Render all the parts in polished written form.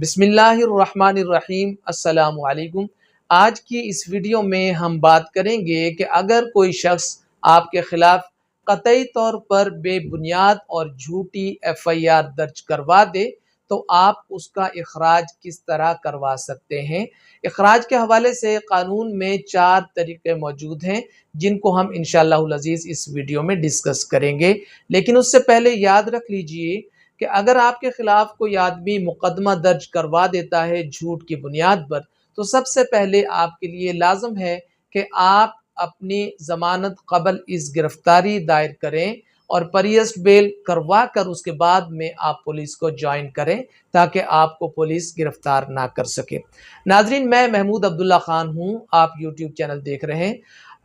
بسم اللہ الرحمن الرحیم۔ السلام علیکم۔ آج کی اس ویڈیو میں ہم بات کریں گے کہ اگر کوئی شخص آپ کے خلاف قطعی طور پر بے بنیاد اور جھوٹی FIR درج کروا دے تو آپ اس کا اخراج کس طرح کروا سکتے ہیں۔ اخراج کے حوالے سے قانون میں 4 طریقے موجود ہیں جن کو ہم انشاءاللہ العزیز اس ویڈیو میں ڈسکس کریں گے، لیکن اس سے پہلے یاد رکھ لیجئے کہ اگر آپ کے خلاف کوئی آدمی مقدمہ درج کروا دیتا ہے جھوٹ کی بنیاد پر، تو سب سے پہلے آپ کے لیے لازم ہے کہ آپ اپنی ضمانت قبل اس گرفتاری دائر کریں اور پریسٹ بیل کروا کر اس کے بعد میں آپ پولیس کو جوائن کریں تاکہ آپ کو پولیس گرفتار نہ کر سکے۔ ناظرین، میں محمود عبداللہ خان ہوں، آپ یوٹیوب چینل دیکھ رہے ہیں۔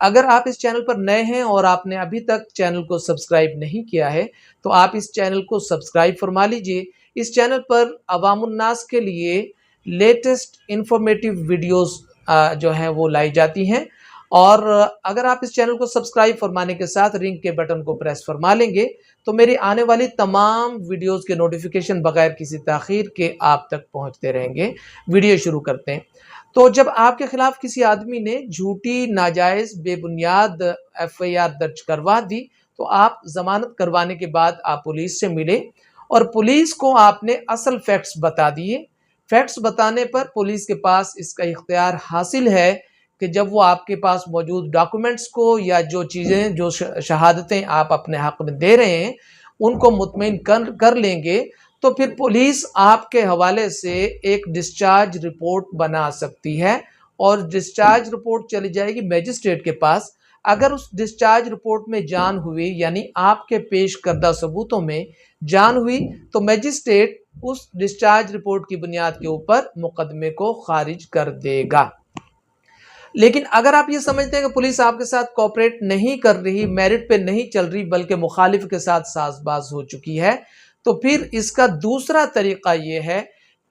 اگر آپ اس چینل پر نئے ہیں اور آپ نے ابھی تک چینل کو سبسکرائب نہیں کیا ہے تو آپ اس چینل کو سبسکرائب فرما لیجئے۔ اس چینل پر عوام الناس کے لیے لیٹسٹ انفارمیٹیو ویڈیوز جو ہیں وہ لائی جاتی ہیں، اور اگر آپ اس چینل کو سبسکرائب فرمانے کے ساتھ رنگ کے بٹن کو پریس فرما لیں گے تو میری آنے والی تمام ویڈیوز کے نوٹیفیکیشن بغیر کسی تاخیر کے آپ تک پہنچتے رہیں گے۔ ویڈیو شروع کرتے ہیں۔ تو جب آپ کے خلاف کسی آدمی نے جھوٹی، ناجائز، بے بنیاد FIR درج کروا دی تو آپ ضمانت کروانے کے بعد آپ پولیس سے ملے اور پولیس کو آپ نے اصل فیکٹس بتا دیے۔ فیکٹس بتانے پر پولیس کے پاس اس کا اختیار حاصل ہے کہ جب وہ آپ کے پاس موجود ڈاکومنٹس کو یا جو چیزیں، جو شہادتیں آپ اپنے حق میں دے رہے ہیں ان کو مطمئن کر لیں گے تو پھر پولیس آپ کے حوالے سے ایک ڈسچارج رپورٹ بنا سکتی ہے، اور ڈسچارج رپورٹ چلی جائے گی میجسٹریٹ کے پاس۔ اگر اس ڈسچارج رپورٹ میں جان ہوئی، یعنی آپ کے پیش کردہ ثبوتوں میں جان ہوئی، تو میجسٹریٹ اس ڈسچارج رپورٹ کی بنیاد کے اوپر مقدمے کو خارج کر دے گا۔ لیکن اگر آپ یہ سمجھتے ہیں کہ پولیس آپ کے ساتھ کوآپریٹ نہیں کر رہی، میرٹ پہ نہیں چل رہی بلکہ مخالف کے ساتھ ساز باز ہو چکی ہے، تو پھر اس کا دوسرا طریقہ یہ ہے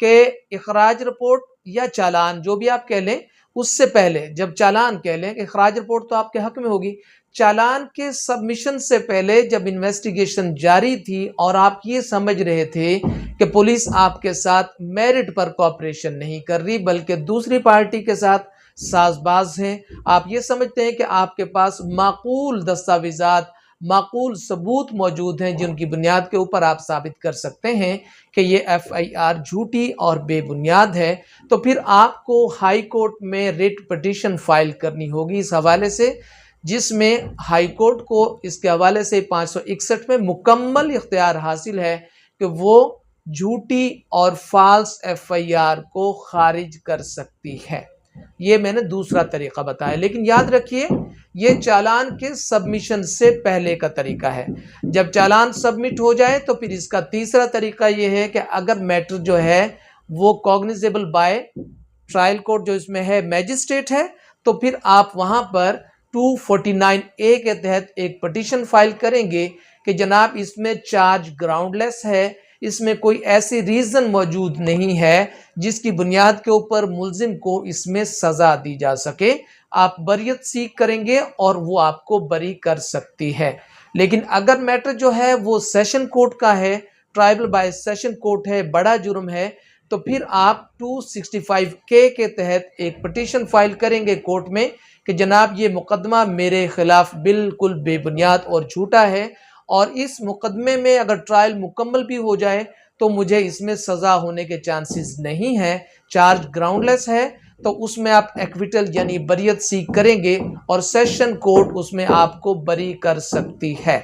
کہ اخراج رپورٹ یا چالان، جو بھی آپ کہہ لیں، اس سے پہلے جب چالان کہہ لیں، اخراج رپورٹ تو آپ کے حق میں ہوگی، چالان کے سبمیشن سے پہلے جب انویسٹیگیشن جاری تھی اور آپ یہ سمجھ رہے تھے کہ پولیس آپ کے ساتھ میرٹ پر کوآپریشن نہیں کر رہی بلکہ دوسری پارٹی کے ساتھ ساز باز ہیں، آپ یہ سمجھتے ہیں کہ آپ کے پاس معقول دستاویزات، معقول ثبوت موجود ہیں جن کی بنیاد کے اوپر آپ ثابت کر سکتے ہیں کہ یہ FIR جھوٹی اور بے بنیاد ہے، تو پھر آپ کو ہائی کورٹ میں ریٹ پٹیشن فائل کرنی ہوگی اس حوالے سے، جس میں ہائی کورٹ کو اس کے حوالے سے 561 میں مکمل اختیار حاصل ہے کہ وہ جھوٹی اور فالس FIR کو خارج کر سکتی ہے۔ یہ میں نے دوسرا طریقہ بتایا، لیکن یاد رکھیے یہ چالان کے سبمیشن سے پہلے کا طریقہ ہے۔ جب چالان سبمٹ ہو جائے تو پھر اس کا تیسرا طریقہ یہ ہے کہ اگر میٹر جو ہے وہ کوگنیزیبل بائی ٹرائل کورٹ، جو اس میں ہے میجسٹریٹ ہے، تو پھر آپ وہاں پر 249A کے تحت ایک پٹیشن فائل کریں گے کہ جناب اس میں چارج گراؤنڈ لیس ہے، اس میں کوئی ایسی ریزن موجود نہیں ہے جس کی بنیاد کے اوپر ملزم کو اس میں سزا دی جا سکے۔ آپ بریت سیکھ کریں گے اور وہ آپ کو بری کر سکتی ہے۔ لیکن اگر میٹر جو ہے وہ سیشن کورٹ کا ہے، ٹرائبل بائی سیشن کورٹ ہے، بڑا جرم ہے، تو پھر آپ 265K کے تحت ایک پٹیشن فائل کریں گے کورٹ میں کہ جناب یہ مقدمہ میرے خلاف بالکل بے بنیاد اور جھوٹا ہے، اور اس مقدمے میں اگر ٹرائل مکمل بھی ہو جائے تو مجھے اس میں سزا ہونے کے چانسز نہیں ہیں، چارج گراؤنڈ لیس ہے، تو اس میں آپ ایکویٹل یعنی بریت سیکھ کریں گے اور سیشن کورٹ اس میں آپ کو بری کر سکتی ہے۔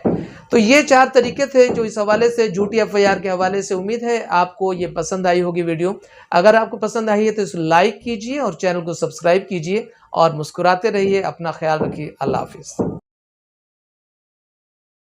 تو یہ 4 طریقے تھے جو اس حوالے سے جھوٹی FIR کے حوالے سے۔ امید ہے آپ کو یہ پسند آئی ہوگی ویڈیو۔ اگر آپ کو پسند آئی ہے تو اسے لائک کیجئے اور چینل کو سبسکرائب کیجئے اور مسکراتے رہیے۔ اپنا خیال رکھیے۔ اللہ حافظ۔